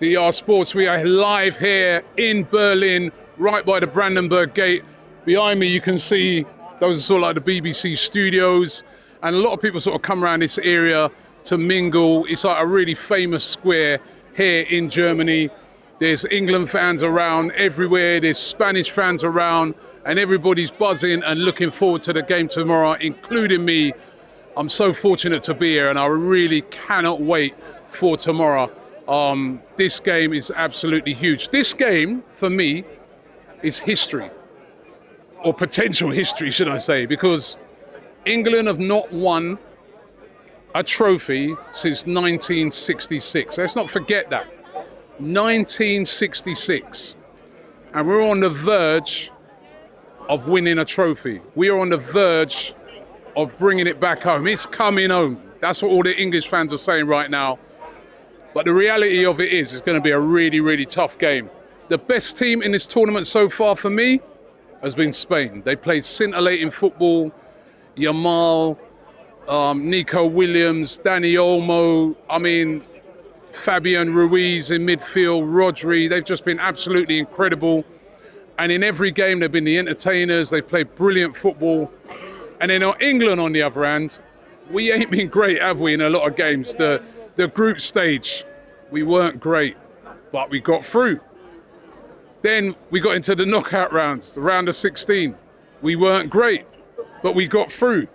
DR Sports, we are live here in Berlin, right by the Brandenburg Gate. Behind me, you can see those are sort of like the BBC studios, and a lot of people sort of come around this area to mingle. It's like a really famous square here in Germany. There's England fans around everywhere, there's Spanish fans around, and everybody's buzzing and looking forward to the game tomorrow, including me. I'm so fortunate to be here, and I really cannot wait for tomorrow. This game is absolutely huge. This game, for me, is history, or potential history, should I say, because England have not won a trophy since 1966. Let's not forget that. 1966. And we're on the verge of winning a trophy. We are on the verge of bringing it back home. It's coming home. That's what all the English fans are saying right now. But the reality of it is, it's going to be a really, really tough game. The best team in this tournament so far for me has been Spain. They played scintillating football. Yamal, Nico Williams, Dani Olmo, Fabian Ruiz in midfield, Rodri. They've just been absolutely incredible. And in every game, they've been the entertainers. They've played brilliant football. And then England, on the other hand, we ain't been great, have we, in a lot of games? The group stage, we weren't great, but we got through. Then we got into the knockout rounds, the round of 16. We weren't great, but we got through.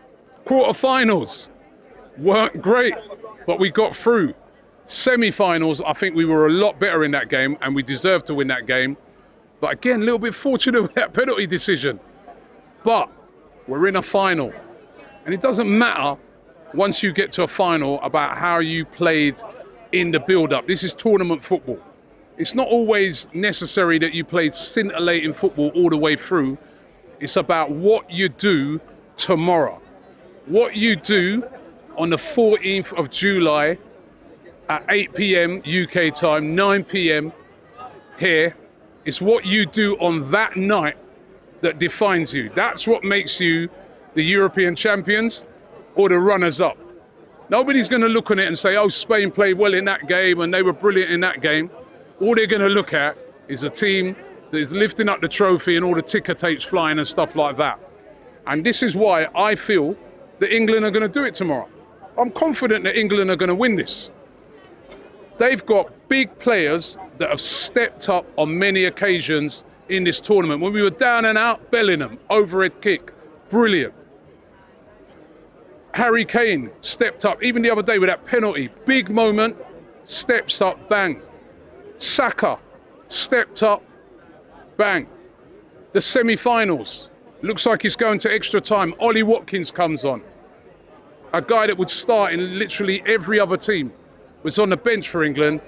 Quarterfinals, weren't great, but we got through. Semi-finals, I think we were a lot better in that game, and we deserved to win that game. But again, a little bit fortunate with that penalty decision. But we're in a final, and it doesn't matter once you get to a final about how you played in the build-up. This is tournament football. It's not always necessary that you played scintillating football all the way through. It's about what you do tomorrow. What you do on the 14th of July at 8 p.m. UK time, 9 p.m. here. It's what you do on that night that defines you. That's what makes you the European champions or the runners-up. Nobody's going to look on it and say, oh, Spain played well in that game and they were brilliant in that game. All they're going to look at is a team that is lifting up the trophy and all the ticker tapes flying and stuff like that. And this is why I feel that England are going to do it tomorrow. I'm confident that England are going to win this. They've got big players that have stepped up on many occasions in this tournament. When we were down and out, Bellingham, overhead kick, brilliant. Harry Kane stepped up, even the other day with that penalty, big moment, steps up, bang. Saka stepped up, bang. The semi-finals, looks like he's going to extra time. Ollie Watkins comes on. A guy that would start in literally every other team, was on the bench for England,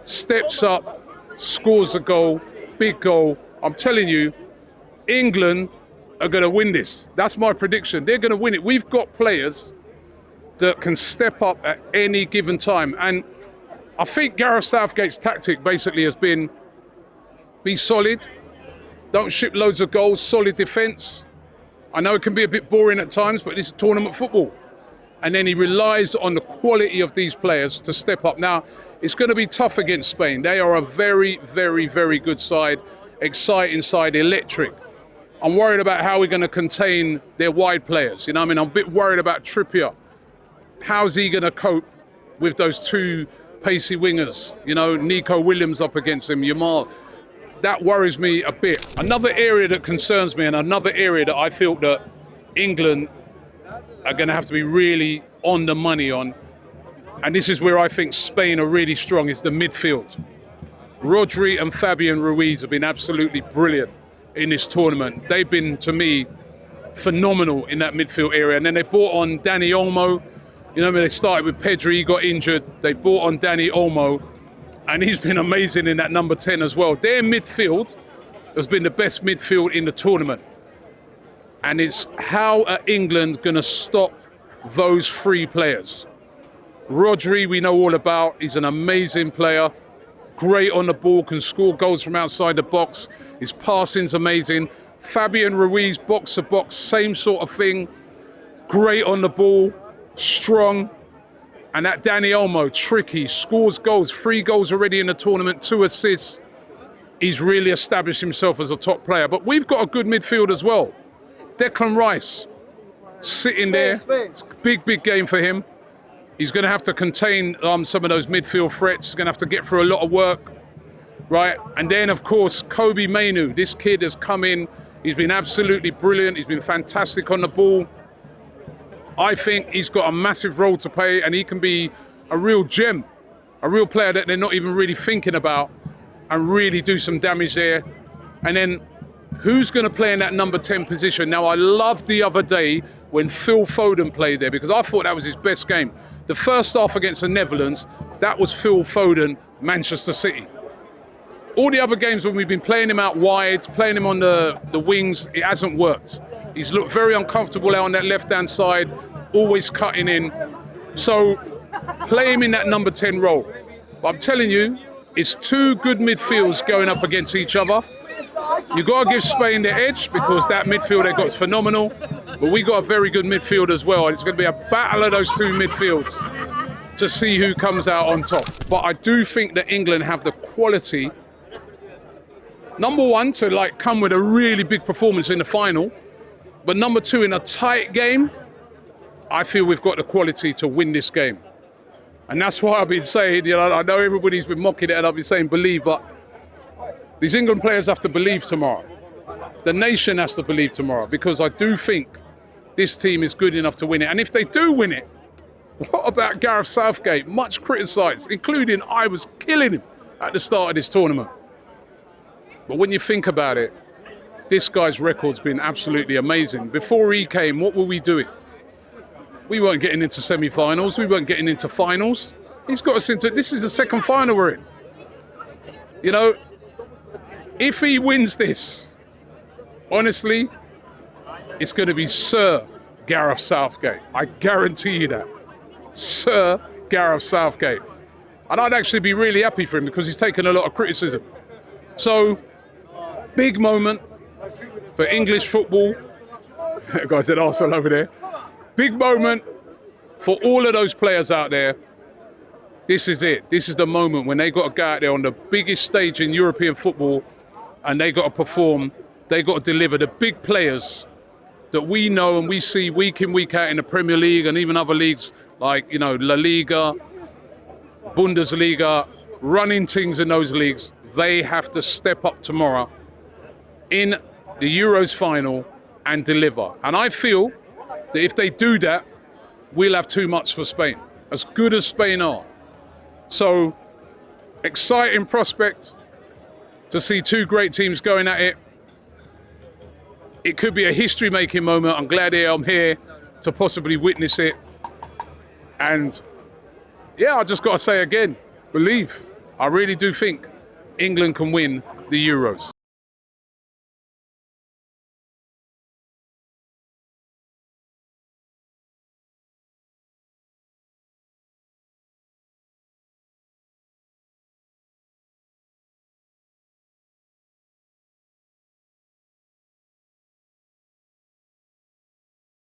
steps up, scores a goal, big goal. I'm telling you, England are going to win this. That's my prediction. They're going to win it. We've got players that can step up at any given time. And I think Gareth Southgate's tactic basically has been, be solid, don't ship loads of goals, solid defence. I know it can be a bit boring at times, but this is tournament football. And then he relies on the quality of these players to step up. Now, it's going to be tough against Spain. They are a very, very, very good side, exciting side, electric. I'm worried about how we're going to contain their wide players. I'm a bit worried about Trippier. How's he going to cope with those two pacey wingers? Nico Williams up against him, Yamal. That worries me a bit. Another area that concerns me, and another area that I feel that England are going to have to be really on the money on, and this is where I think Spain are really strong, is the midfield. Rodri and Fabian Ruiz have been absolutely brilliant in this tournament. They've been, to me, phenomenal in that midfield area. And then they brought on Dani Olmo. They started with Pedri, he got injured. They brought on Dani Olmo, and he's been amazing in that number 10 as well. Their midfield has been the best midfield in the tournament. And it's how are England going to stop those three players? Rodri, we know all about. He's an amazing player. Great on the ball, can score goals from outside the box. His passing's amazing. Fabian Ruiz, box to box, same sort of thing. Great on the ball, strong. And that Dani Olmo, tricky, scores goals, 3 goals already in the tournament, 2 assists. He's really established himself as a top player. But we've got a good midfield as well. Declan Rice, sitting there. It's a big game for him. He's going to have to contain some of those midfield threats. He's going to have to get through a lot of work, right? And then, of course, Kobe Mainoo. This kid has come in. He's been absolutely brilliant. He's been fantastic on the ball. I think he's got a massive role to play, and he can be a real gem, a real player that they're not even really thinking about, and really do some damage there. And then who's going to play in that number 10 position? Now, I loved the other day when Phil Foden played there, because I thought that was his best game. The first half against the Netherlands, that was Phil Foden, Manchester City. All the other games when we've been playing him out wide, playing him on the wings, it hasn't worked. He's looked very uncomfortable out on that left-hand side, always cutting in. So play him in that number 10 role. But I'm telling you, it's 2 good midfields going up against each other. You've got to give Spain the edge because that midfield they've got is phenomenal. But we got a very good midfield as well. And it's going to be a battle of those 2 midfields to see who comes out on top. But I do think that England have the quality, number 1, to come with a really big performance in the final. But number 2, in a tight game, I feel we've got the quality to win this game. And that's why I've been saying, I know everybody's been mocking it and I've been saying believe, but these England players have to believe tomorrow. The nation has to believe tomorrow, because I do think this team is good enough to win it. And if they do win it, what about Gareth Southgate? Much criticised, including I was killing him at the start of this tournament. But when you think about it, this guy's record's been absolutely amazing. Before he came, what were we doing? We weren't getting into semi-finals. We weren't getting into finals. He's got us into, this is the second final we're in. If he wins this, honestly, it's going to be Sir Gareth Southgate. I guarantee you that. Sir Gareth Southgate. And I'd actually be really happy for him because he's taken a lot of criticism. So, big moment for English football. Guys said Arsenal over there. Big moment for all of those players out there. This is it. This is the moment when they got to go out there on the biggest stage in European football and they got to perform. They got to deliver. The big players that we know and we see week in, week out in the Premier League and even other leagues like, La Liga, Bundesliga, running things in those leagues, they have to step up tomorrow in the Euros final and deliver. And I feel that if they do that, we'll have too much for Spain, as good as Spain are. So, exciting prospect to see 2 great teams going at it. It could be a history-making moment. I'm glad I'm here to possibly witness it. And yeah, I just got to say again, believe. I really do think England can win the Euros.